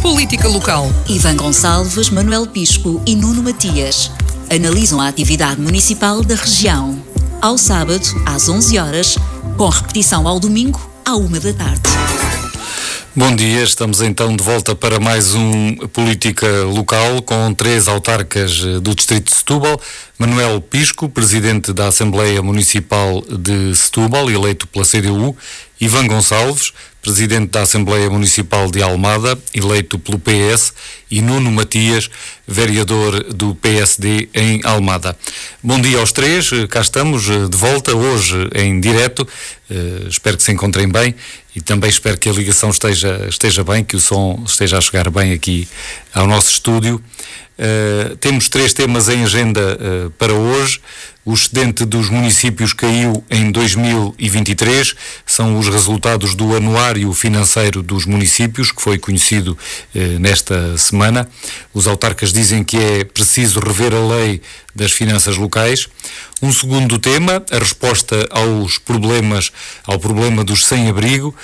Política local. Ivan Gonçalves, Manuel Pisco e Nuno Matias analisam a atividade municipal da região. Ao sábado, às 11 horas, com repetição ao domingo, à 1 da tarde. Bom dia, estamos então de volta para mais um Política Local com 3 autarcas do Distrito de Setúbal. Manuel Pisco, Presidente da Assembleia Municipal de Setúbal, eleito pela CDU. Ivan Gonçalves, Presidente da Assembleia Municipal de Almada, eleito pelo PS, e Nuno Matias, vereador do PSD em Almada. Bom dia aos 3, cá estamos de volta hoje em direto, espero que se encontrem bem e também espero que a ligação esteja bem, que o som esteja a chegar bem aqui ao nosso estúdio. Temos 3 temas em agenda para hoje. O excedente dos municípios caiu em 2023, são os resultados do anuário financeiro dos municípios, que foi conhecido nesta semana. Os autarcas dizem que é preciso rever a lei das finanças locais. Um segundo tema, a resposta ao problema dos sem-abrigo.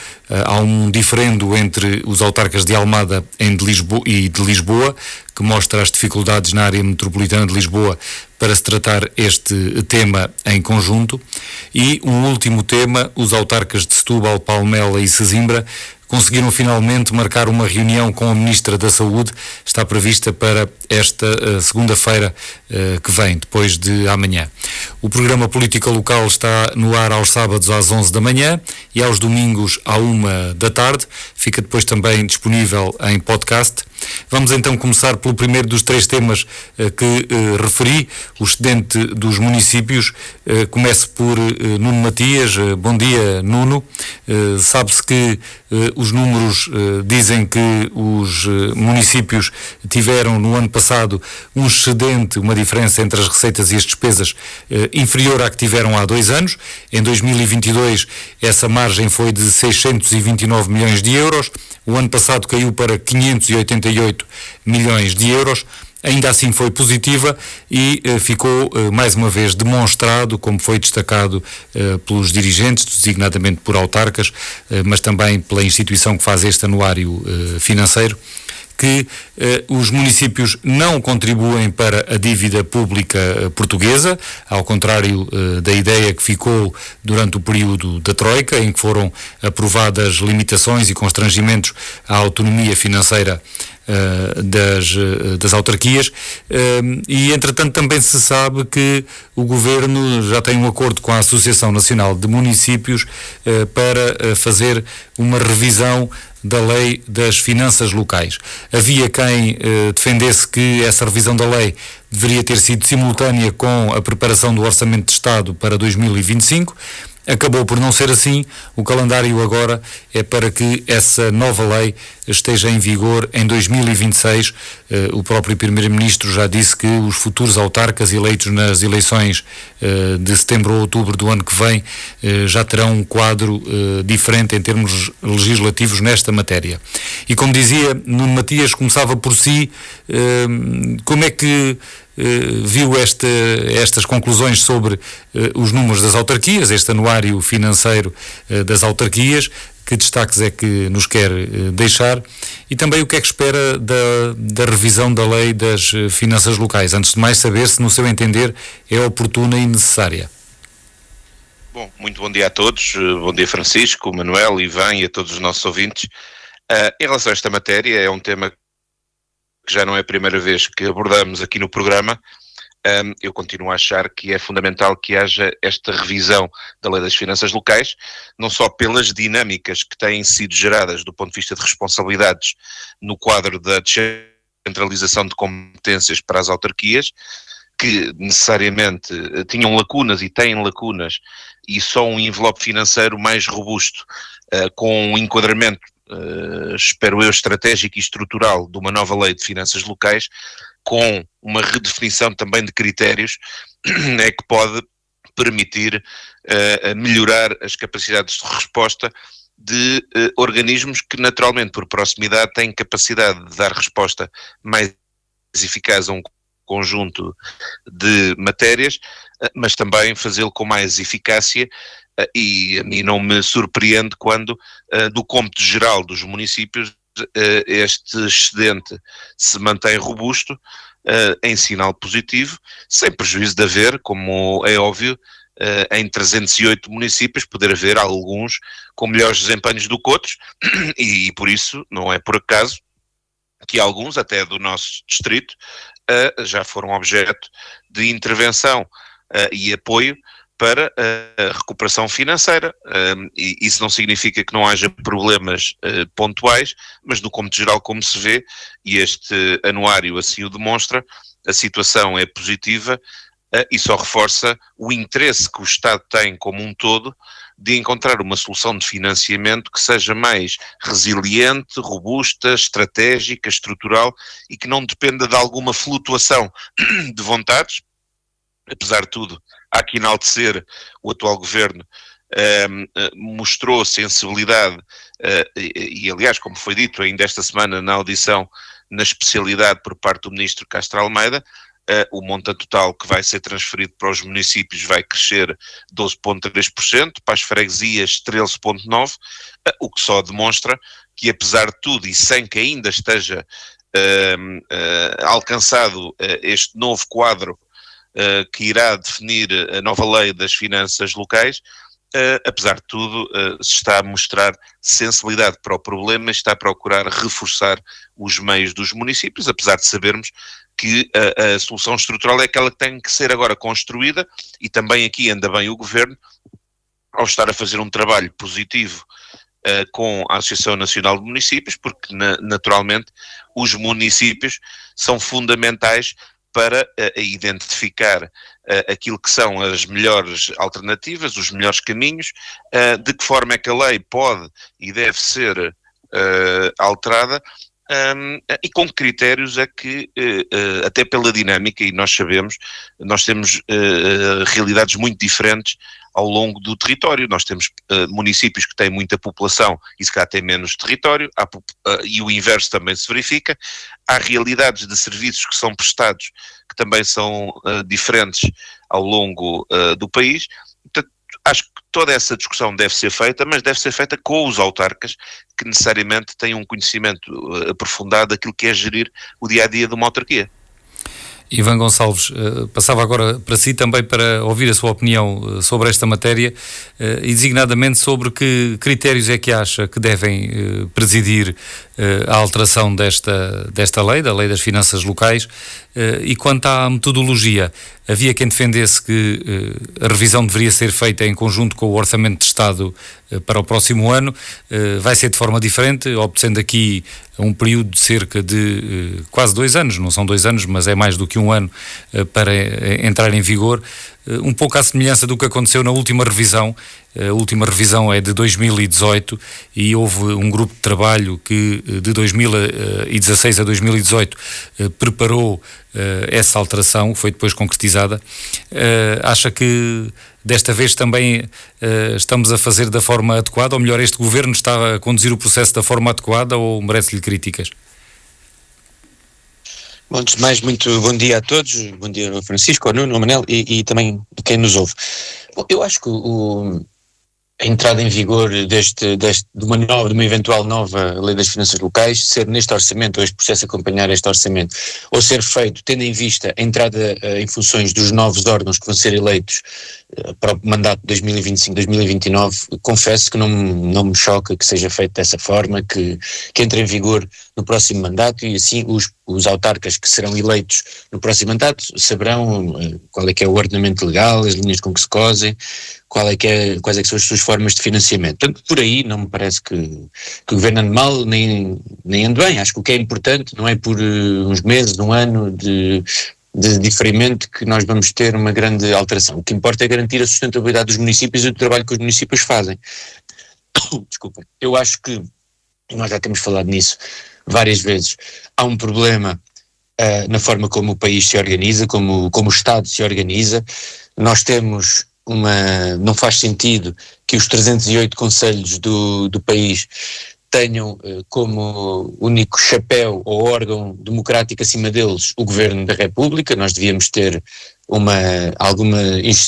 Há um diferendo entre os autarcas de Almada e de Lisboa, que mostra as dificuldades na área metropolitana de Lisboa para se tratar este tema em conjunto. E um último tema, os autarcas de Setúbal, Palmela e Sesimbra conseguiram finalmente marcar uma reunião com a Ministra da Saúde. Está prevista para esta segunda-feira que vem, depois de amanhã. O programa Política Local está no ar aos sábados às 11 da manhã e aos domingos à 1 da tarde. Fica depois também disponível em podcast. Vamos então começar pelo primeiro dos 3 temas que referi, o excedente dos municípios. Começo por Nuno Matias. Bom dia, Nuno. Sabe-se que os números dizem que os municípios tiveram no ano passado um excedente, uma diferença entre as receitas e as despesas inferior à que tiveram há 2 anos. Em 2022 essa margem foi de 629 milhões de euros. O ano passado caiu para 588 milhões de euros. Ainda assim foi positiva e ficou mais uma vez demonstrado, como foi destacado pelos dirigentes, designadamente por autarcas, mas também pela instituição que faz este anuário financeiro, que os municípios não contribuem para a dívida pública portuguesa, ao contrário da ideia que ficou durante o período da Troika, em que foram aprovadas limitações e constrangimentos à autonomia financeira das autarquias, e entretanto também se sabe que o Governo já tem um acordo com a Associação Nacional de Municípios para fazer uma revisão da lei das finanças locais. Havia quem defendesse que essa revisão da lei deveria ter sido simultânea com a preparação do Orçamento de Estado para 2025. Acabou por não ser assim. O calendário agora é para que essa nova lei esteja em vigor em 2026. O próprio Primeiro-Ministro já disse que os futuros autarcas eleitos nas eleições de setembro ou outubro do ano que vem já terão um quadro diferente em termos legislativos nesta matéria. E como dizia, Nuno Matias, começava por si. Como é que viu estas conclusões sobre os números das autarquias, este anuário financeiro das autarquias? Que destaques é que nos quer deixar? E também o que é que espera da revisão da lei das finanças locais? Antes de mais, saber se, no seu entender, é oportuna e necessária. Bom, muito bom dia a todos. Bom dia, Francisco, Manuel, Ivan e a todos os nossos ouvintes. Em relação a esta matéria, é um tema que já não é a primeira vez que abordamos aqui no programa. Eu continuo a achar que é fundamental que haja esta revisão da lei das finanças locais, não só pelas dinâmicas que têm sido geradas do ponto de vista de responsabilidades no quadro da descentralização de competências para as autarquias, que necessariamente tinham lacunas e têm lacunas, e só um envelope financeiro mais robusto, com um enquadramento, espero eu, estratégico e estrutural de uma nova lei de finanças locais, com uma redefinição também de critérios, é que pode permitir melhorar as capacidades de resposta de organismos que naturalmente por proximidade têm capacidade de dar resposta mais eficaz a um conjunto de matérias, mas também fazê-lo com mais eficácia, e a mim não me surpreende quando do cômputo geral dos municípios este excedente se mantém robusto, em sinal positivo, sem prejuízo de haver, como é óbvio, em 308 municípios, poder haver alguns com melhores desempenhos do que outros, e por isso, não é por acaso, que alguns, até do nosso distrito, já foram objeto de intervenção e apoio para a recuperação financeira. E isso não significa que não haja problemas pontuais, mas no cômputo geral, como se vê, e este anuário assim o demonstra, a situação é positiva e só reforça o interesse que o Estado tem como um todo de encontrar uma solução de financiamento que seja mais resiliente, robusta, estratégica, estrutural e que não dependa de alguma flutuação de vontades. Apesar de tudo, há que enaltecer o atual governo, mostrou sensibilidade e, aliás, como foi dito ainda esta semana na audição na especialidade por parte do ministro Castro Almeida, o montante total que vai ser transferido para os municípios vai crescer 12,3%, para as freguesias 13,9%, o que só demonstra que, apesar de tudo e sem que ainda esteja alcançado este novo quadro que irá definir a nova lei das finanças locais, apesar de tudo, se está a mostrar sensibilidade para o problema, está a procurar reforçar os meios dos municípios, apesar de sabermos que a solução estrutural é aquela que tem que ser agora construída, e também aqui anda bem o Governo, ao estar a fazer um trabalho positivo com a Associação Nacional de Municípios, porque naturalmente os municípios são fundamentais para identificar aquilo que são as melhores alternativas, os melhores caminhos, de que forma é que a lei pode e deve ser alterada, e com que critérios é que, até pela dinâmica, e nós sabemos, nós temos realidades muito diferentes ao longo do território. Nós temos municípios que têm muita população e se calhar têm menos território, e o inverso também se verifica. Há realidades de serviços que são prestados que também são diferentes ao longo do país. Portanto, acho que toda essa discussão deve ser feita, mas deve ser feita com os autarcas, que necessariamente têm um conhecimento aprofundado daquilo que é gerir o dia-a-dia de uma autarquia. Ivan Gonçalves, passava agora para si também para ouvir a sua opinião sobre esta matéria e designadamente sobre que critérios é que acha que devem presidir a alteração desta lei, da Lei das Finanças Locais, e quanto à metodologia, havia quem defendesse que a revisão deveria ser feita em conjunto com o Orçamento de Estado para o próximo ano. Vai ser de forma diferente, obtendo aqui um período de cerca de quase 2 anos, não são 2 anos, mas é mais do que 1 ano para entrar em vigor, um pouco à semelhança do que aconteceu na última revisão. A última revisão é de 2018 e houve um grupo de trabalho que de 2016 a 2018 preparou essa alteração, que foi depois concretizada. Acha que desta vez também estamos a fazer da forma adequada, ou melhor, este governo está a conduzir o processo da forma adequada, ou merece-lhe críticas? Bom, antes de mais, muito bom dia a todos, bom dia ao Francisco, ao Nuno, ao Manel e também a quem nos ouve. Bom, eu acho que a entrada em vigor de uma eventual nova Lei das Finanças Locais, ser neste orçamento, ou este processo acompanhar este orçamento, ou ser feito tendo em vista a entrada em funções dos novos órgãos que vão ser eleitos para o mandato de 2025-2029, confesso que não me choca que seja feito dessa forma, que entre em vigor no próximo mandato, e assim os autarcas que serão eleitos no próximo mandato saberão qual é que é o ordenamento legal, as linhas com que se cosem, quais é que são as suas formas de financiamento. Portanto, por aí não me parece que o governo ande mal, nem ande bem. Acho que o que é importante não é por uns meses, um ano de diferimento que nós vamos ter uma grande alteração. O que importa é garantir a sustentabilidade dos municípios e do trabalho que os municípios fazem. Desculpa. Eu acho que, e nós já temos falado nisso várias vezes, há um problema na forma como o país se organiza, como o Estado se organiza. Nós temos não faz sentido que os 308 concelhos do país tenham como único chapéu ou órgão democrático acima deles o Governo da República. Nós devíamos ter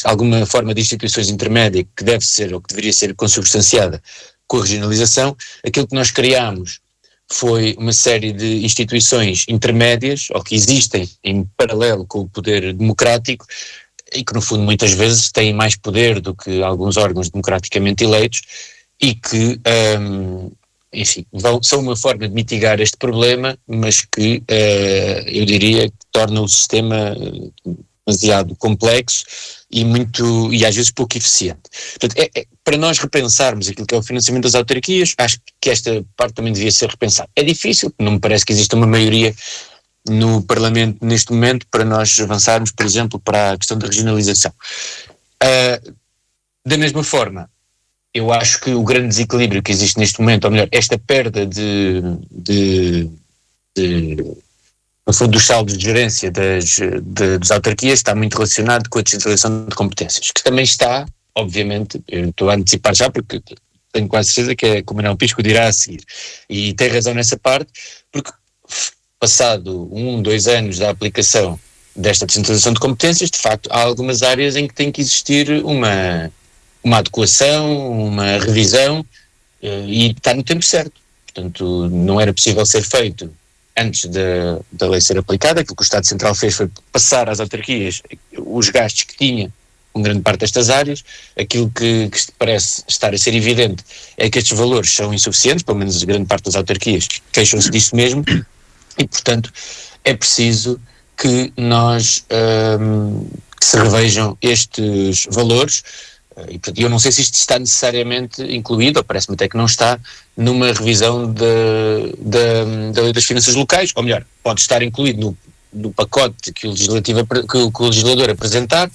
alguma forma de instituições intermédias que deve ser ou que deveria ser consubstanciada com a regionalização. Aquilo que nós criámos foi uma série de instituições intermédias, ou que existem em paralelo com o poder democrático, e que no fundo muitas vezes têm mais poder do que alguns órgãos democraticamente eleitos, e que, enfim, são uma forma de mitigar este problema, mas que eu diria que torna o sistema demasiado complexo e às vezes pouco eficiente. Portanto, para nós repensarmos aquilo que é o financiamento das autarquias, acho que esta parte também devia ser repensada. É difícil, não me parece que exista uma maioria no Parlamento neste momento para nós avançarmos, por exemplo, para a questão da regionalização. Da mesma forma, eu acho que o grande desequilíbrio que existe neste momento, ou melhor, esta perda no fundo, dos saldos de gerência das autarquias está muito relacionado com a descentralização de competências, que também está, obviamente, eu estou a antecipar já porque tenho quase certeza que o Manuel Pisco dirá a seguir, e tem razão nessa parte, porque passado 2 anos da aplicação desta descentralização de competências, de facto, há algumas áreas em que tem que existir uma adequação, uma revisão, e está no tempo certo. Portanto, não era possível ser feito antes da lei ser aplicada. Aquilo que o Estado Central fez foi passar às autarquias os gastos que tinha com grande parte destas áreas. Aquilo que parece estar a ser evidente é que estes valores são insuficientes, pelo menos a grande parte das autarquias queixam-se disso mesmo, e portanto é preciso que que se revejam estes valores. E portanto, eu não sei se isto está necessariamente incluído, ou parece-me até que não está, numa revisão da Lei das Finanças Locais, ou melhor, pode estar incluído no pacote que o legislador apresentar,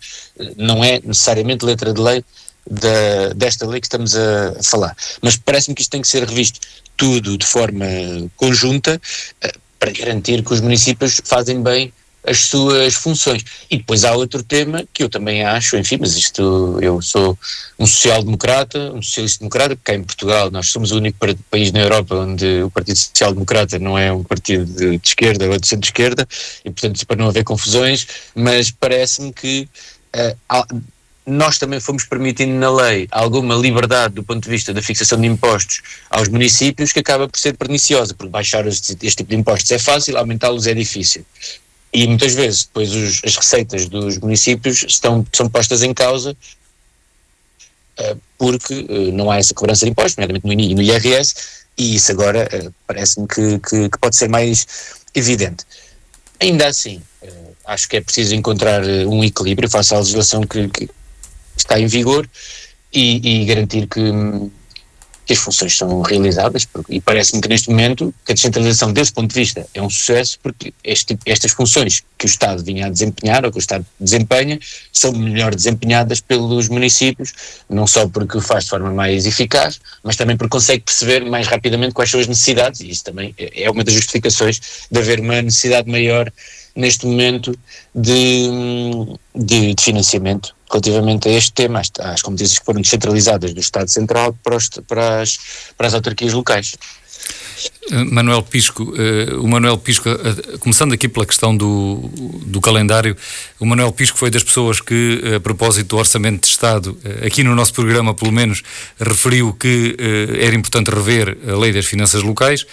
não é necessariamente letra de lei desta lei que estamos a falar. Mas parece-me que isto tem que ser revisto tudo de forma conjunta, para garantir que os municípios fazem bem as suas funções. E depois há outro tema que eu também acho, enfim, mas isto, eu sou um social-democrata, um socialista-democrata, porque cá em Portugal nós somos o único país na Europa onde o Partido Social-Democrata não é um partido de esquerda ou de centro-esquerda, e portanto para não haver confusões, mas parece-me que nós também fomos permitindo na lei alguma liberdade do ponto de vista da fixação de impostos aos municípios, que acaba por ser perniciosa, porque baixar este tipo de impostos é fácil, aumentá-los é difícil. E muitas vezes depois as receitas dos municípios são postas em causa porque não há essa cobrança de impostos, nomeadamente no IRS, e isso agora parece-me que pode ser mais evidente. Ainda assim, acho que é preciso encontrar um equilíbrio face à legislação que está em vigor e garantir que as funções são realizadas, e parece-me que neste momento que a descentralização desse ponto de vista é um sucesso, porque estas funções que o Estado vinha a desempenhar, ou que o Estado desempenha, são melhor desempenhadas pelos municípios, não só porque o faz de forma mais eficaz, mas também porque consegue perceber mais rapidamente quais são as necessidades, e isso também é uma das justificações de haver uma necessidade maior neste momento de financiamento relativamente a este tema, às competências que foram descentralizadas do Estado Central para as autarquias locais. Manuel Pisco, o Manuel Pisco, começando aqui pela questão do calendário, o Manuel Pisco foi das pessoas que, a propósito do Orçamento de Estado, aqui no nosso programa pelo menos, referiu que era importante rever a Lei das Finanças Locais.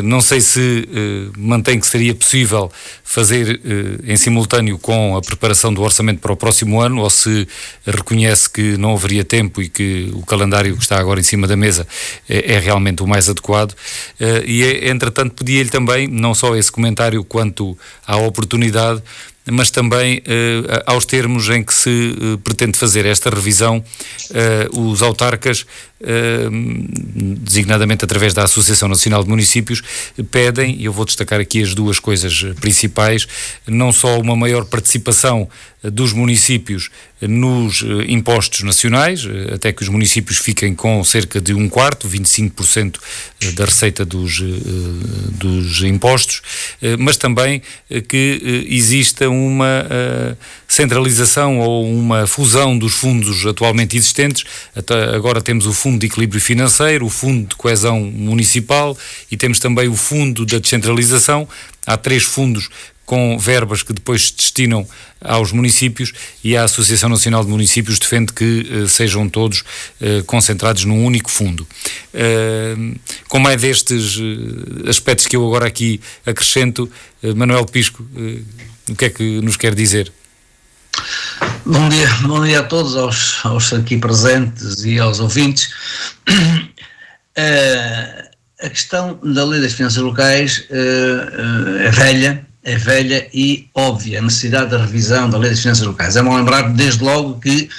Não sei se mantém que seria possível fazer em simultâneo com a preparação do orçamento para o próximo ano, ou se reconhece que não haveria tempo e que o calendário que está agora em cima da mesa é realmente o mais adequado. Entretanto, pedia-lhe também não só esse comentário quanto à oportunidade, mas também aos termos em que se pretende fazer esta revisão. Os autarcas, designadamente através da Associação Nacional de Municípios, pedem, e eu vou destacar aqui as duas coisas principais, não só uma maior participação dos municípios nos impostos nacionais, até que os municípios fiquem com cerca de 1/4, 25% da receita dos impostos, mas também que exista uma centralização ou uma fusão dos fundos atualmente existentes. Até agora temos o Fundo de Equilíbrio Financeiro, o Fundo de Coesão Municipal e temos também o Fundo da Descentralização. Há 3 fundos com verbas que depois se destinam aos municípios, e a Associação Nacional de Municípios defende que sejam todos concentrados num único fundo. Como é destes aspectos que eu agora aqui acrescento, Manuel Pisco, o que é que nos quer dizer? Bom dia a todos, aos aqui presentes e aos ouvintes. A questão da Lei das Finanças Locais é velha e óbvia, a necessidade da revisão da Lei das Finanças Locais. É bom lembrar desde logo que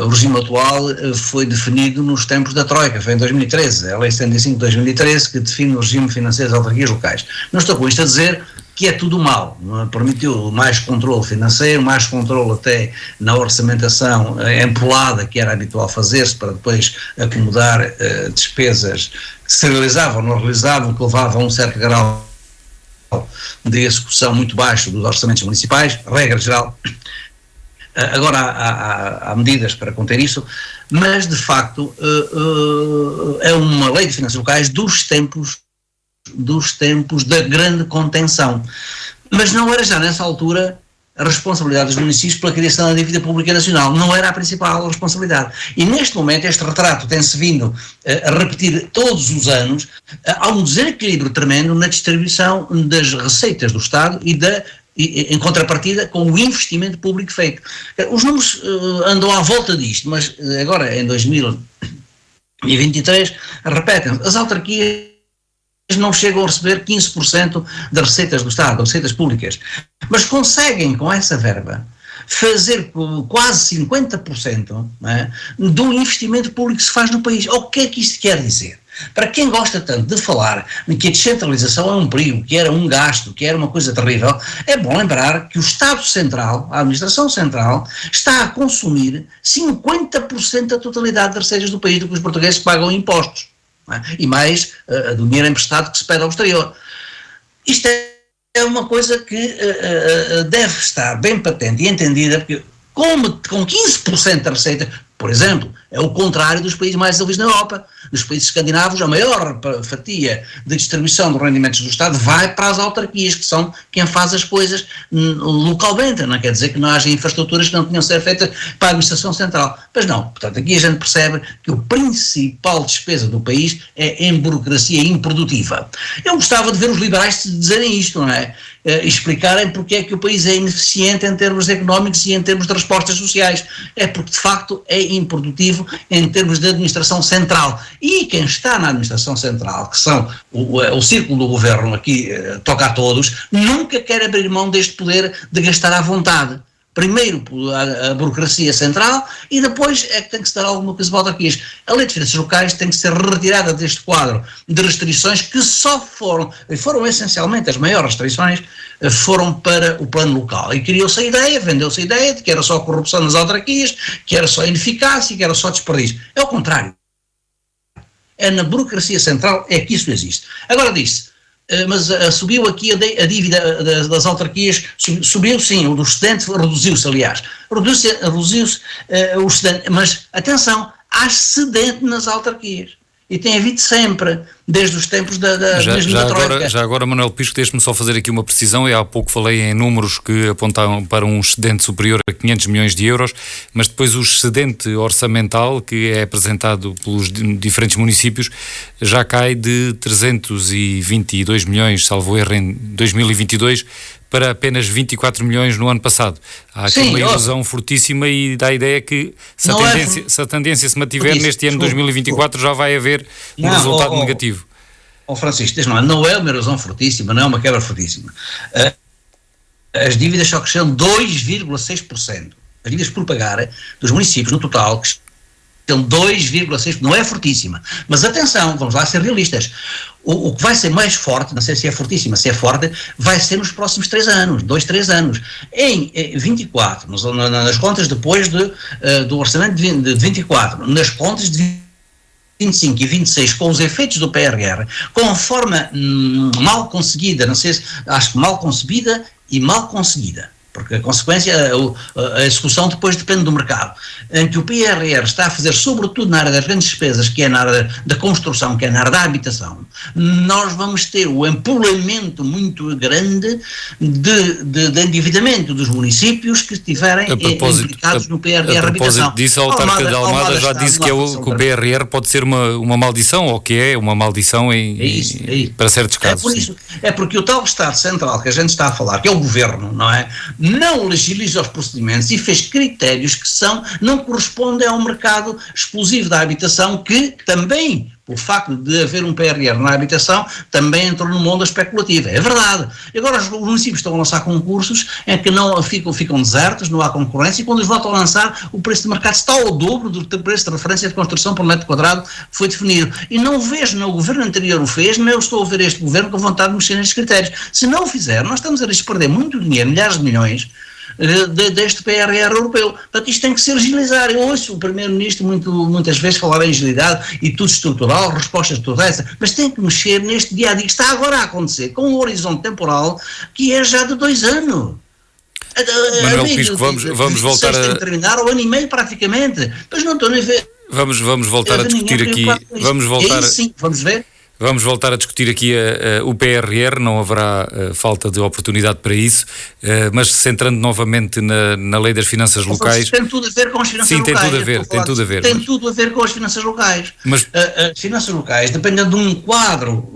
o regime atual foi definido nos tempos da Troika, foi em 2013, a Lei 75 de 2013 que define o regime financeiro das autarquias locais. Não estou com isto a dizer que é tudo mal, permitiu mais controle financeiro, mais controle até na orçamentação empolada que era habitual fazer-se para depois acomodar despesas que se realizavam ou não realizavam, que levavam a um certo grau de execução muito baixo dos orçamentos municipais, regra geral. Agora há medidas para conter isso, mas de facto é uma lei de finanças locais dos tempos da grande contenção. Mas não era já nessa altura a responsabilidade dos municípios pela criação da dívida pública nacional, não era a principal responsabilidade. E neste momento este retrato tem-se vindo a repetir todos os anos. Há um desequilíbrio tremendo na distribuição das receitas do Estado em contrapartida com o investimento público feito. Os números andam à volta disto, mas agora em 2023 repetem-se. As autarquias não chegam a receber 15% das receitas do Estado, das receitas públicas, mas conseguem com essa verba fazer quase 50% do investimento público que se faz no país. O que é que isto quer dizer? Para quem gosta tanto de falar que a descentralização é um perigo, que era um gasto, que era uma coisa terrível, é bom lembrar que o Estado Central, a Administração Central, está a consumir 50% da totalidade das receitas do país do que os portugueses pagam em impostos. E mais do dinheiro emprestado que se pede ao exterior. Isto é uma coisa que deve estar bem patente e entendida, porque com 15% da receita, por exemplo, é o contrário dos países mais desenvolvidos na Europa. Nos países escandinavos, a maior fatia de distribuição dos rendimentos do Estado vai para as autarquias, que são quem faz as coisas localmente. Não quer dizer que não haja infraestruturas que não tenham de ser feitas para a administração central. Mas não. Portanto, aqui a gente percebe que a principal despesa do país é em burocracia improdutiva. Eu gostava de ver os liberais dizerem isto, não é? Explicarem porque é que o país é ineficiente em termos económicos e em termos de respostas sociais. É porque, de facto, é improdutivo em termos de administração central. E quem está na administração central, que são o círculo do governo aqui, toca a todos, nunca quer abrir mão deste poder de gastar à vontade. Primeiro a burocracia central e depois é que tem que se dar alguma coisa para autarquias. A lei de finanças locais tem que ser retirada deste quadro de restrições que só foram essencialmente as maiores restrições, foram para o plano local. E criou-se a ideia, vendeu-se a ideia de que era só corrupção nas autarquias, que era só ineficácia, que era só desperdício. É o contrário. É na burocracia central é que isso existe. Agora disse, mas subiu aqui a dívida das autarquias, subiu sim, o dos estudantes reduziu-se, aliás, reduziu-se o excedente, mas atenção, há excedente nas autarquias. E tem havido sempre, desde os tempos da Troika. Já agora, Manuel Pisco, deixe-me só fazer aqui uma precisão. Eu há pouco falei em números que apontavam para um excedente superior a 500 milhões de euros, mas depois o excedente orçamental que é apresentado pelos diferentes municípios já cai de 322 milhões, salvo erro, em 2022, para apenas 24 milhões no ano passado. Há aqui uma ilusão fortíssima e dá a ideia que se a tendência se mantiver neste ano 2024 já vai haver um resultado negativo. Francisco, não é uma erosão fortíssima, não é uma quebra fortíssima. As dívidas só cresceram 2,6%. As dívidas por pagar dos municípios no total cresceram 2,6%. Não é fortíssima. Mas atenção, vamos lá ser realistas. O que vai ser mais forte, não sei se é fortíssima, se é forte, vai ser nos próximos 3 anos, 3 anos. Em 24, nas contas depois do orçamento de 24, nas contas de 25 e 26, com os efeitos do PRR, com a forma mal conseguida, não sei se, acho que mal concebida e mal conseguida, porque a consequência, a execução depois depende do mercado, em que o PRR está a fazer, sobretudo na área das grandes despesas, que é na área da construção, que é na área da habitação, nós vamos ter o empolamento muito grande de endividamento dos municípios que estiverem implicados no PRR habitação. A propósito disso, a autarca de Almada já disse que o PRR pode ser uma maldição, ou que é uma maldição para certos casos. É porque o tal Estado Central que a gente está a falar, que é o Governo, não é? Não legiliza os procedimentos e fez critérios que não correspondem ao mercado exclusivo da habitação, que também, o facto de haver um PRR na habitação, também entrou no mundo especulativo. É verdade. E agora os municípios estão a lançar concursos em que não ficam desertos, não há concorrência, e quando eles voltam a lançar, o preço de mercado está ao dobro do preço de referência de construção por metro quadrado que foi definido. E não vejo, nem o governo anterior o fez, nem eu estou a ver este governo com vontade de mexer nestes critérios. Se não o fizer, nós estamos a perder muito dinheiro, milhares de milhões, deste PRR europeu. Portanto, isto tem que ser agilizar. Eu ouço o Primeiro-Ministro muitas vezes falar em agilidade e tudo estrutural, respostas todas essas, mas tem que mexer neste dia-a-dia que está agora a acontecer, com um horizonte temporal que é já de 2 anos. Manuel Pisco, vamos voltar a terminar o ano e meio praticamente, mas não estou nem a ver. Vamos voltar a discutir aqui. Vamos voltar a discutir aqui o PRR, não haverá falta de oportunidade para isso, mas centrando novamente na lei das finanças locais. Tem tudo a ver com as finanças locais. Sim, tem tudo a ver. Tem tudo a ver com as finanças locais. Mas as finanças locais dependem de um quadro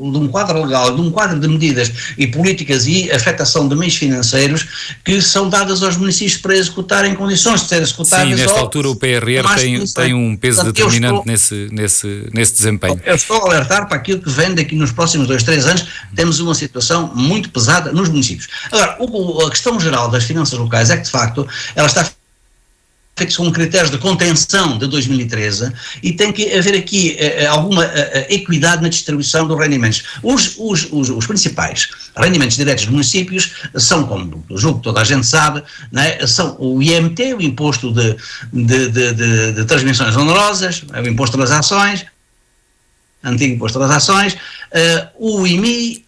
legal, de um quadro de medidas e políticas e afetação de meios financeiros que são dadas aos municípios para executar em condições de ser executadas. Sim, nesta altura o PRR tem um peso determinante nesse desempenho. Eu estou a alertar para aquilo que vem daqui nos próximos 2-3 anos. Temos uma situação muito pesada nos municípios. Agora, a questão geral das finanças locais é que, de facto, ela está feita com critérios de contenção de 2013 e tem que haver aqui alguma equidade na distribuição dos rendimentos. Os principais rendimentos diretos dos municípios são, como julgo que toda a gente sabe, né, são o IMT, o Imposto de Transmissões Onerosas, o Imposto das Ações, antigo Imposto das Ações, o IMI,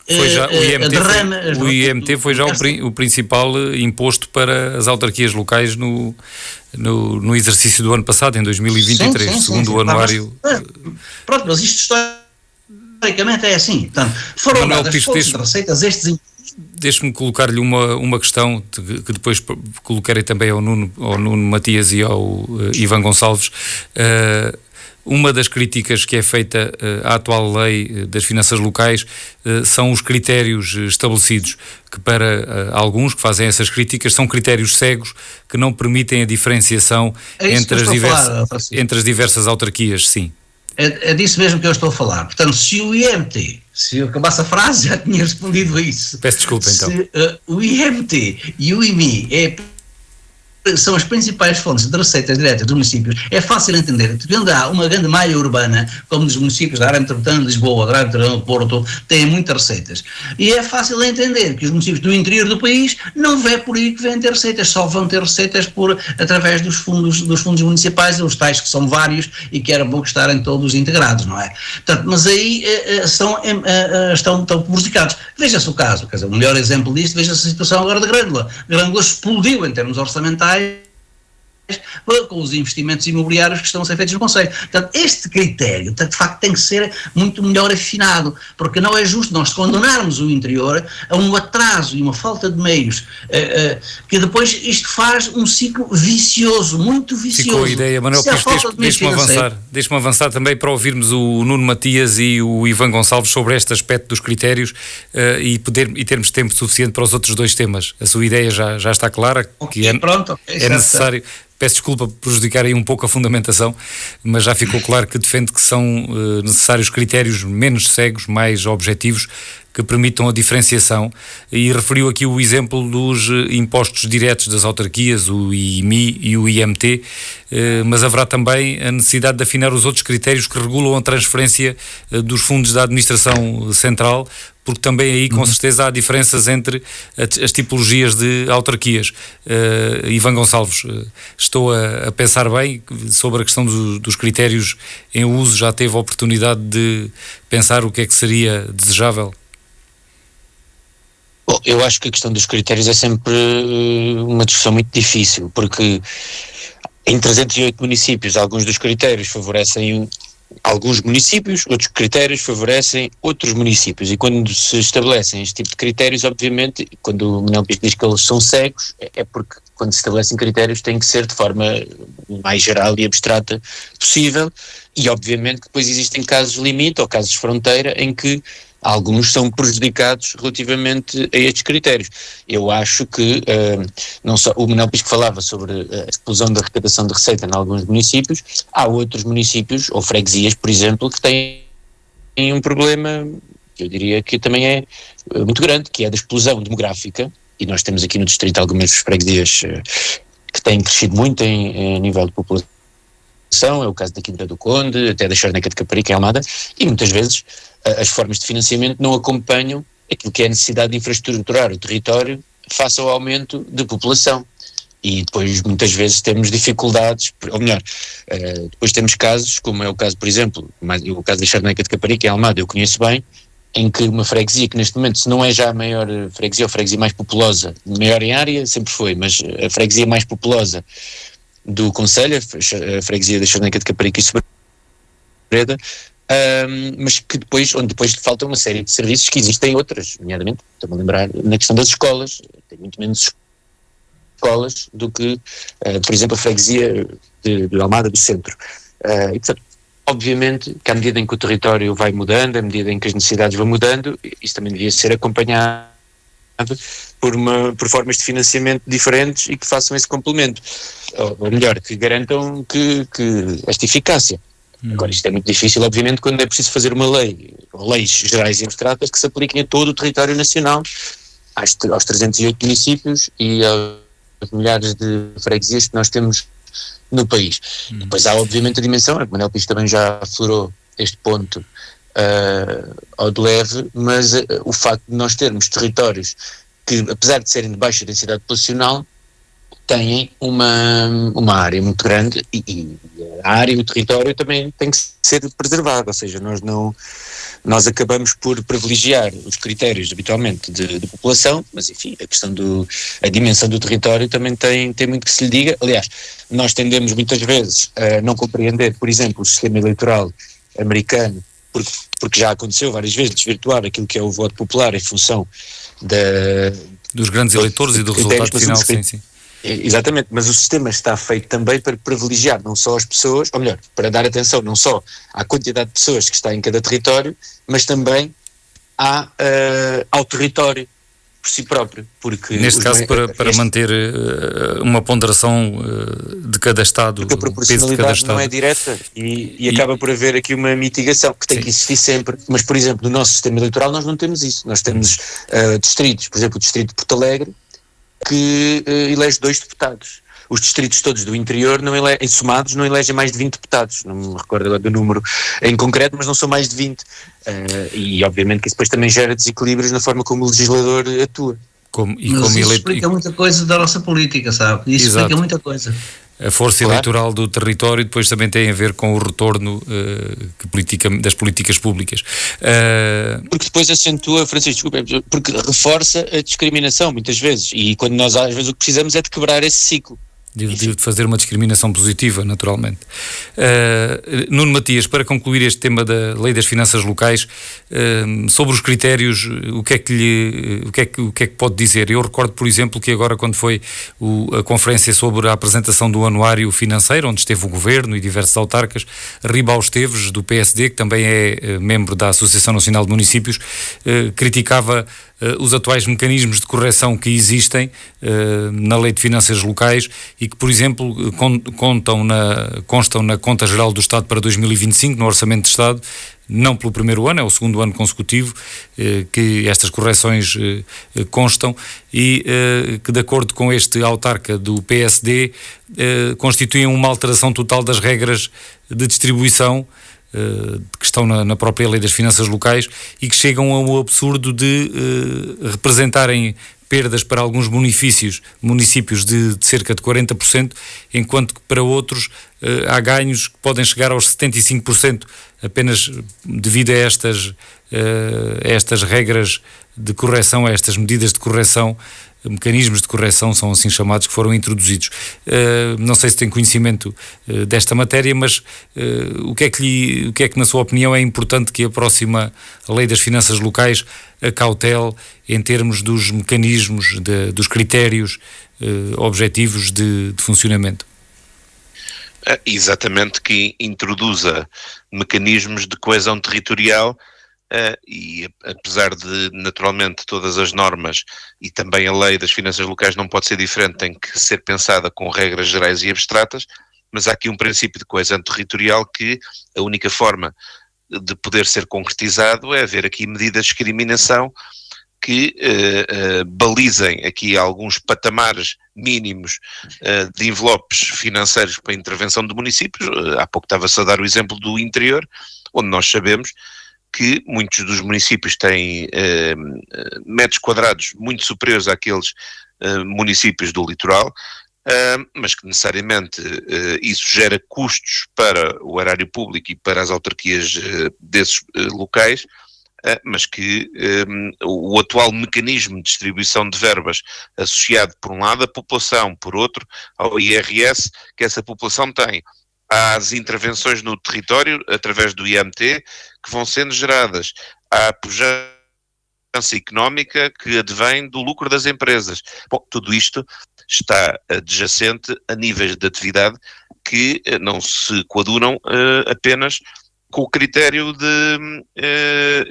o IMT foi já o principal imposto para as autarquias locais no exercício do ano passado, em 2023, segundo o anuário. Pronto, mas isto historicamente é assim. Portanto, foram dadas fontes de receitas estes. Deixe-me colocar-lhe uma questão que depois colocarei também ao Nuno Matias e ao Ivan Gonçalves. Uma das críticas que é feita à atual lei das finanças locais são os critérios estabelecidos, que para alguns que fazem essas críticas são critérios cegos que não permitem a diferenciação entre as diversas autarquias, sim. É disso mesmo que eu estou a falar. Portanto, se o IMT, se eu acabasse a frase, já tinha respondido a isso. Peço desculpa, então. Se o IMT e o IMI são as principais fontes de receitas diretas dos municípios, é fácil entender que quando há uma grande malha urbana, como nos municípios da área metropolitana de Lisboa, da área metropolitana do Porto, têm muitas receitas. E é fácil entender que os municípios do interior do país não é por aí que vêm ter receitas, só vão ter receitas através dos fundos municipais, os tais que são vários e que era bom que estarem todos integrados, não é? Portanto, mas aí estão prejudicados. Veja-se o caso, quer dizer, o melhor exemplo disto, veja-se a situação agora de Grândola. Grândola explodiu em termos orçamentais com os investimentos imobiliários que estão a ser feitos no Conselho. Portanto, este critério, de facto, tem que ser muito melhor afinado, porque não é justo nós condenarmos o interior a um atraso e uma falta de meios, que depois isto faz um ciclo vicioso, muito vicioso. Ficou a ideia, Manuel Pisco, deixe-me avançar também para ouvirmos o Nuno Matias e o Ivan Gonçalves sobre este aspecto dos critérios e termos tempo suficiente para os outros dois temas. A sua ideia já está clara, que é necessário. Peço desculpa por prejudicar aí um pouco a fundamentação, mas já ficou claro que defende que são necessários critérios menos cegos, mais objetivos, que permitam a diferenciação, e referiu aqui o exemplo dos impostos diretos das autarquias, o IMI e o IMT, mas haverá também a necessidade de afinar os outros critérios que regulam a transferência dos fundos da administração central, porque também aí com certeza há diferenças entre as tipologias de autarquias. Ivan Gonçalves, estou a pensar bem sobre a questão dos critérios em uso, já teve a oportunidade de pensar o que é que seria desejável? Bom, eu acho que a questão dos critérios é sempre uma discussão muito difícil, porque em 308 municípios, alguns dos critérios favorecem alguns municípios, outros critérios favorecem outros municípios, e quando se estabelecem este tipo de critérios, obviamente, quando o Manuel Pisco diz que eles são cegos, é porque quando se estabelecem critérios tem que ser de forma mais geral e abstrata possível, e obviamente que depois existem casos limite ou casos de fronteira em que alguns são prejudicados relativamente a estes critérios. Eu acho que, não só o Manuel Pisco falava sobre a explosão da arrecadação de receita em alguns municípios, há outros municípios, ou freguesias, por exemplo, que têm um problema, que eu diria que também é muito grande, que é da explosão demográfica, e nós temos aqui no distrito algumas freguesias que têm crescido muito em nível de população. É o caso da Quinta do Conde, até da Charneca de Caparica em Almada, e muitas vezes as formas de financiamento não acompanham aquilo que é a necessidade de infraestruturar o território face ao aumento de população. E depois muitas vezes temos dificuldades, ou melhor, depois temos casos, como é o caso, por exemplo, o caso da Charneca de Caparica em Almada, eu conheço bem, em que uma freguesia que neste momento, se não é já a maior freguesia ou a freguesia mais populosa, maior em área sempre foi, mas a freguesia mais populosa do concelho, a freguesia da Charneca de Caparica e Sobreda, mas que onde depois falta uma série de serviços que existem outras, nomeadamente, estou-me a lembrar, na questão das escolas, tem muito menos escolas do que, por exemplo, a freguesia de Almada do Centro. E, portanto, obviamente que à medida em que o território vai mudando, à medida em que as necessidades vão mudando, isso também devia ser acompanhado por formas de financiamento diferentes e que façam esse complemento, ou melhor, que garantam que esta eficácia. Agora, isto é muito difícil, obviamente, quando é preciso fazer uma lei, ou leis gerais e abstratas que se apliquem a todo o território nacional, aos 308 municípios e aos milhares de freguesias que nós temos no país. Depois há, obviamente, a dimensão, o Manuel Pisco também já aflorou este ponto ao de leve, mas o facto de nós termos territórios que, apesar de serem de baixa densidade populacional, têm uma área muito grande e a área e o território também tem que ser preservado, ou seja, nós acabamos por privilegiar os critérios habitualmente de população, mas enfim, a dimensão do território também tem muito que se lhe diga. Aliás, nós tendemos muitas vezes a não compreender, por exemplo, o sistema eleitoral americano, porque já aconteceu várias vezes desvirtuar aquilo que é o voto popular em função dos grandes eleitores e do resultado final, sim. Exatamente, mas o sistema está feito também para privilegiar não só as pessoas, ou melhor, para dar atenção não só à quantidade de pessoas que está em cada território, mas também ao território por si próprio. Porque neste caso para manter uma ponderação de cada Estado, porque a proporcionalidade não é direta e acaba por haver aqui uma mitigação que tem que existir sempre, mas por exemplo no nosso sistema eleitoral nós não temos isso, nós temos distritos, por exemplo o distrito de Porto Alegre, que elege 2 deputados. Os distritos todos do interior, somados, não elegem mais de 20 deputados. Não me recordo agora do número em concreto, mas não são mais de 20. E obviamente que isso depois também gera desequilíbrios na forma como o legislador atua. Isso explica muita coisa da nossa política, sabe? Isso explica muita coisa. A força eleitoral do território depois também tem a ver com o retorno das políticas públicas. Porque depois acentua, Francisco, desculpa, porque reforça a discriminação muitas vezes, e quando nós às vezes o que precisamos é de quebrar esse ciclo. De fazer uma discriminação positiva, naturalmente. Nuno Matias, para concluir este tema da Lei das Finanças Locais, sobre os critérios, o que é que pode dizer? Eu recordo, por exemplo, que agora quando foi a conferência sobre a apresentação do anuário financeiro, onde esteve o Governo e diversos autarcas, Ribal Esteves, do PSD, que também é membro da Associação Nacional de Municípios, criticava os atuais mecanismos de correção que existem na Lei de Finanças Locais e que, por exemplo, constam na Conta Geral do Estado para 2025, no Orçamento de Estado, não pelo primeiro ano, é o segundo ano consecutivo que estas correções constam e que, de acordo com este autarca do PSD, constituem uma alteração total das regras de distribuição que estão na própria lei das finanças locais e que chegam ao absurdo de representarem perdas para alguns municípios de cerca de 40%, enquanto que para outros há ganhos que podem chegar aos 75%, apenas devido a estas regras de correção, a estas medidas de correção, mecanismos de correção, são assim chamados, que foram introduzidos. Não sei se tem conhecimento desta matéria, mas o que é que na sua opinião é importante que a próxima Lei das Finanças Locais acautele em termos dos mecanismos, dos critérios objetivos de funcionamento? Exatamente, que introduza mecanismos de coesão territorial. E apesar de naturalmente todas as normas e também a lei das finanças locais não pode ser diferente, tem que ser pensada com regras gerais e abstratas, mas há aqui um princípio de coesão territorial que a única forma de poder ser concretizado é haver aqui medidas de discriminação que balizem aqui alguns patamares mínimos de envelopes financeiros para a intervenção de municípios. Há pouco estava-se a dar o exemplo do interior, onde nós sabemos que muitos dos municípios têm metros quadrados muito superiores àqueles municípios do litoral, mas que necessariamente isso gera custos para o erário público e para as autarquias desses locais, mas que o atual mecanismo de distribuição de verbas associado por um lado à população, por outro ao IRS que essa população tem, às intervenções no território através do IMT que vão sendo geradas, à pujança económica que advém do lucro das empresas. Bom, tudo isto está adjacente a níveis de atividade que não se coadunam apenas com o critério de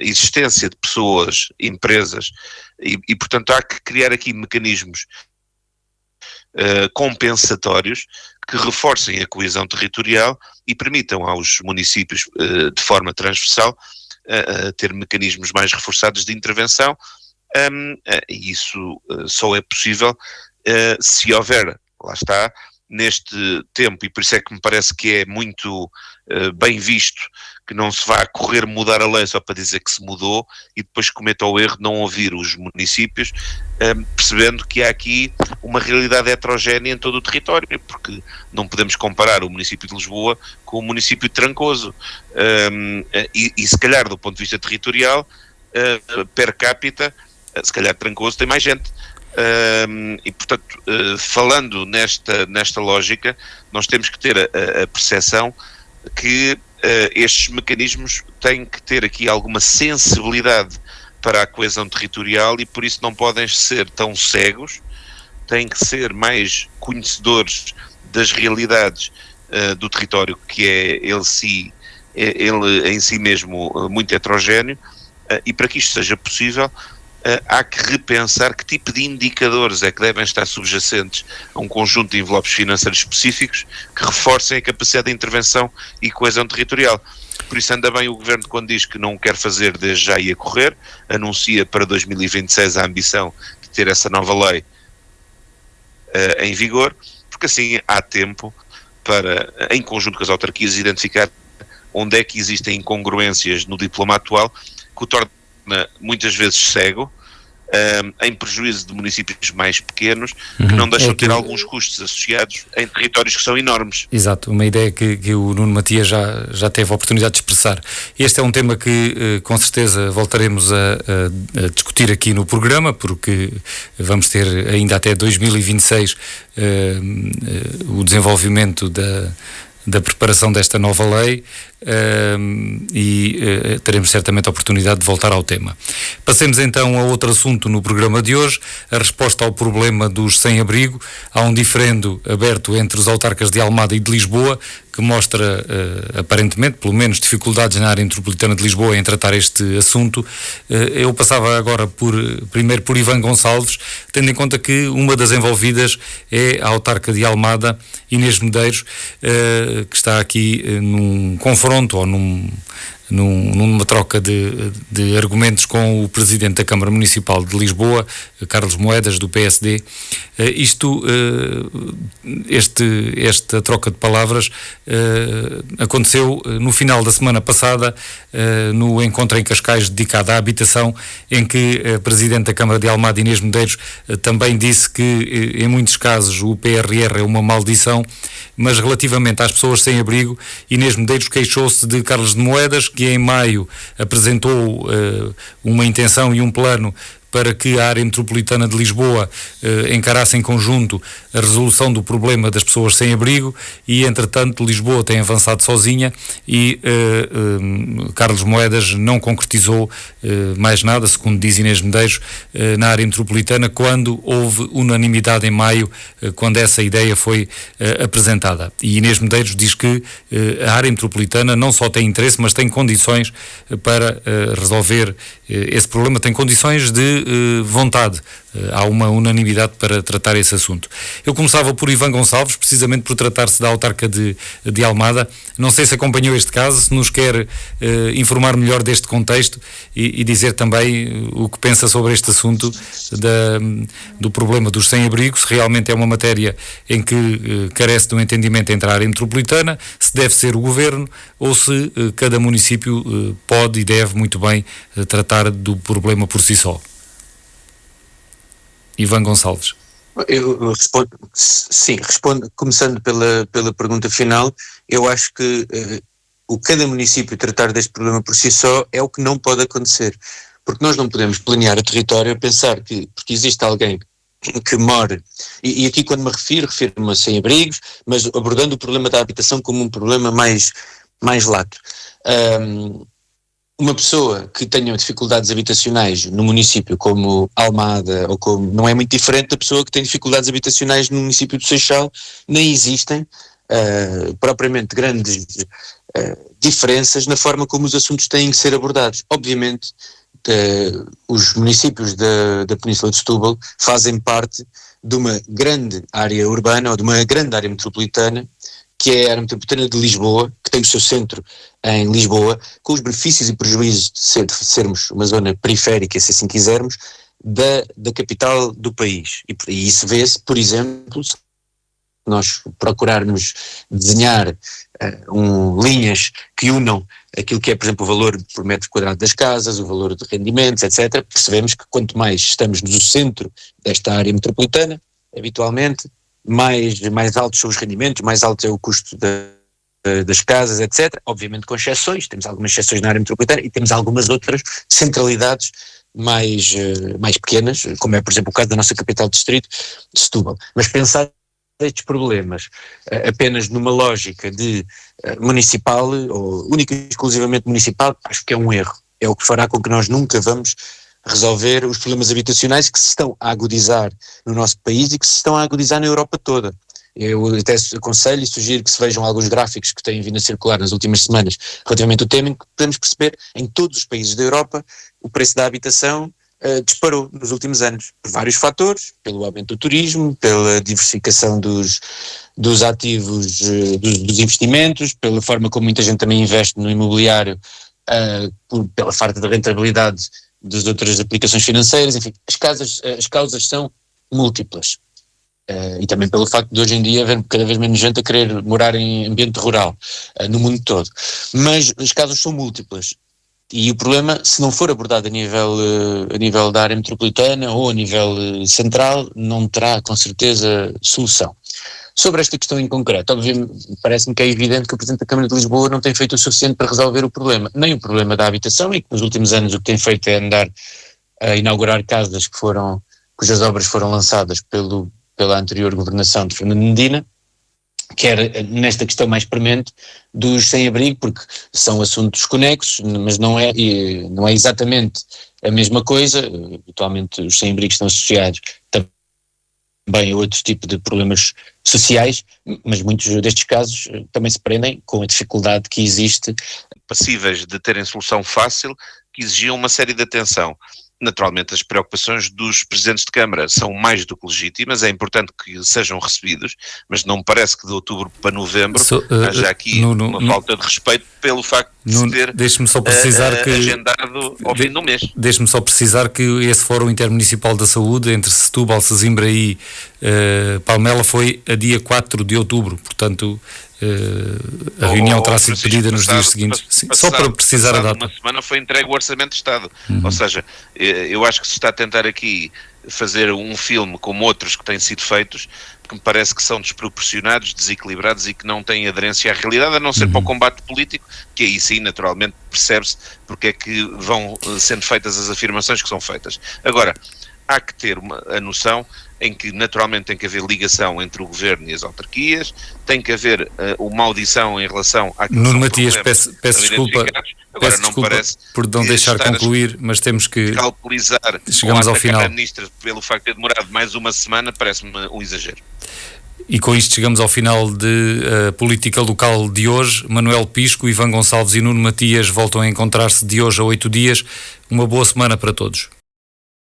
existência de pessoas, empresas, e portanto há que criar aqui mecanismos compensatórios que reforcem a coesão territorial e permitam aos municípios, de forma transversal, ter mecanismos mais reforçados de intervenção, e isso só é possível se houver, lá está, neste tempo, e por isso é que me parece que é muito bem visto que não se vá correr mudar a lei só para dizer que se mudou e depois cometa o erro de não ouvir os municípios, percebendo que há aqui uma realidade heterogénea em todo o território, porque não podemos comparar o município de Lisboa com o município de Trancoso, e se calhar do ponto de vista territorial, per capita, se calhar Trancoso tem mais gente. E portanto, falando nesta lógica, nós temos que ter a percepção que estes mecanismos têm que ter aqui alguma sensibilidade para a coesão territorial e por isso não podem ser tão cegos, têm que ser mais conhecedores das realidades do território, que é ele em si mesmo muito heterogéneo, e para que isto seja possível há que repensar que tipo de indicadores é que devem estar subjacentes a um conjunto de envelopes financeiros específicos que reforcem a capacidade de intervenção e coesão territorial. Por isso anda bem o Governo quando diz que não quer fazer desde já e a correr, anuncia para 2026 a ambição de ter essa nova lei em vigor, porque assim há tempo para, em conjunto com as autarquias, identificar onde é que existem incongruências no diploma atual que o torna muitas vezes cego, em prejuízo de municípios mais pequenos, que não deixam de ter alguns custos associados em territórios que são enormes. Exato, uma ideia que o Nuno Matias já teve a oportunidade de expressar. Este é um tema que com certeza voltaremos a discutir aqui no programa, porque vamos ter ainda até 2026 o desenvolvimento da preparação desta nova lei, e teremos certamente a oportunidade de voltar ao tema. Passemos então a outro assunto no programa de hoje, a resposta ao problema dos sem-abrigo. Há um diferendo aberto entre os autarcas de Almada e de Lisboa, que mostra, aparentemente, pelo menos, dificuldades na área metropolitana de Lisboa em tratar este assunto. Eu passava agora primeiro por Ivan Gonçalves, tendo em conta que uma das envolvidas é a autarca de Almada, Inês Medeiros, que está aqui num confronto ou numa troca de argumentos com o Presidente da Câmara Municipal de Lisboa, Carlos Moedas, do PSD. Esta troca de palavras aconteceu no final da semana passada, no encontro em Cascais dedicado à habitação, em que a Presidente da Câmara de Almada, Inês Medeiros, também disse que em muitos casos o PRR é uma maldição, mas relativamente às pessoas sem abrigo, Inês Medeiros queixou-se de Carlos de Moedas, que em maio apresentou uma intenção e um plano para que a área metropolitana de Lisboa encarasse em conjunto a resolução do problema das pessoas sem abrigo, e entretanto Lisboa tem avançado sozinha e Carlos Moedas não concretizou mais nada, segundo diz Inês Medeiros, na área metropolitana, quando houve unanimidade em maio, quando essa ideia foi apresentada. E Inês Medeiros diz que a área metropolitana não só tem interesse, mas tem condições para resolver esse problema, tem condições de vontade. Há uma unanimidade para tratar esse assunto. Eu começava por Ivan Gonçalves, precisamente por tratar-se da autarca de Almada. Não sei se acompanhou este caso, se nos quer informar melhor deste contexto e dizer também o que pensa sobre este assunto do problema dos sem-abrigo, se realmente é uma matéria em que carece de um entendimento entre a área metropolitana, se deve ser o Governo ou se cada município pode e deve muito bem tratar do problema por si só. Ivan Gonçalves. Eu respondo começando pela pergunta final. Eu acho que cada município tratar deste problema por si só é o que não pode acontecer, porque nós não podemos planear o território a pensar que, porque existe alguém que mora, e aqui quando me refiro-me a sem-abrigos, mas abordando o problema da habitação como um problema mais lato. Uma pessoa que tenha dificuldades habitacionais no município como Almada, ou como, não é muito diferente da pessoa que tem dificuldades habitacionais no município do Seixal. Nem existem propriamente grandes diferenças na forma como os assuntos têm que ser abordados. Obviamente, os municípios da Península de Setúbal fazem parte de uma grande área urbana, ou de uma grande área metropolitana, que é a área metropolitana de Lisboa, que tem o seu centro em Lisboa, com os benefícios e prejuízos de sermos uma zona periférica, se assim quisermos, da capital do país. E isso vê-se, por exemplo, se nós procurarmos desenhar linhas que unam aquilo que é, por exemplo, o valor por metro quadrado das casas, o valor de rendimentos, etc., percebemos que quanto mais estamos no centro desta área metropolitana, habitualmente, mais altos são os rendimentos, mais alto é o custo das casas, etc. Obviamente com exceções, temos algumas exceções na área metropolitana e temos algumas outras centralidades mais pequenas, como é, por exemplo, o caso da nossa capital de distrito, de Setúbal. Mas pensar estes problemas apenas numa lógica de municipal, ou única e exclusivamente municipal, acho que é um erro. É o que fará com que nós nunca vamos resolver os problemas habitacionais que se estão a agudizar no nosso país e que se estão a agudizar na Europa toda. Eu até aconselho e sugiro que se vejam alguns gráficos que têm vindo a circular nas últimas semanas relativamente ao tema, em que podemos perceber em todos os países da Europa o preço da habitação disparou nos últimos anos, por vários fatores, pelo aumento do turismo, pela diversificação dos ativos, dos investimentos, pela forma como muita gente também investe no imobiliário, pela falta de rentabilidade das outras aplicações financeiras. Enfim, as causas são múltiplas. E também pelo facto de hoje em dia haver cada vez menos gente a querer morar em ambiente rural, no mundo todo. Mas as causas são múltiplas. E o problema, se não for abordado a nível da área metropolitana ou a nível central, não terá com certeza solução. Sobre esta questão em concreto, obviamente, parece-me que é evidente que o Presidente da Câmara de Lisboa não tem feito o suficiente para resolver o problema, nem o problema da habitação, e que nos últimos anos o que tem feito é andar a inaugurar casas cujas obras foram lançadas pela anterior governação de Fernando Medina, quer nesta questão mais premente dos sem-abrigo, porque são assuntos conexos, mas não é exatamente a mesma coisa. Atualmente os sem-abrigo estão associados também a outros tipos de problemas sociais, mas muitos destes casos também se prendem com a dificuldade que existe. Passíveis de terem solução fácil, que exigiam uma série de atenção. naturalmente as preocupações dos presidentes de Câmara são mais do que legítimas, é importante que sejam recebidos, mas não me parece que de outubro para novembro haja aqui uma falta de respeito pelo facto de se ter deixe-me só precisar agendado ao fim do mês. Deixe-me só precisar que esse Fórum Intermunicipal da Saúde entre Setúbal, Sesimbra e Palmela foi a dia 4 de outubro, portanto a reunião terá sido pedida nos dias seguintes. Só para precisar a data. Uma semana foi entregue o Orçamento de Estado. Ou seja, eu acho que se está a tentar aqui fazer um filme como outros que têm sido feitos, que me parece que são desproporcionados, desequilibrados e que não têm aderência à realidade, a não ser para o combate político, que aí sim, naturalmente, percebe-se porque é que vão sendo feitas as afirmações que são feitas. Agora, há que ter a noção em que naturalmente tem que haver ligação entre o Governo e as autarquias, tem que haver uma audição em relação a... Nuno Matias, peço desculpa, agora não parece por não deixar concluir, mas temos que calculizar chegamos ao final. A Ministra pelo facto de ter demorado mais uma semana parece-me um exagero. E com isto chegamos ao final de Política Local de hoje. Manuel Pisco, Ivan Gonçalves e Nuno Matias voltam a encontrar-se de hoje a 8 dias. Uma boa semana para todos.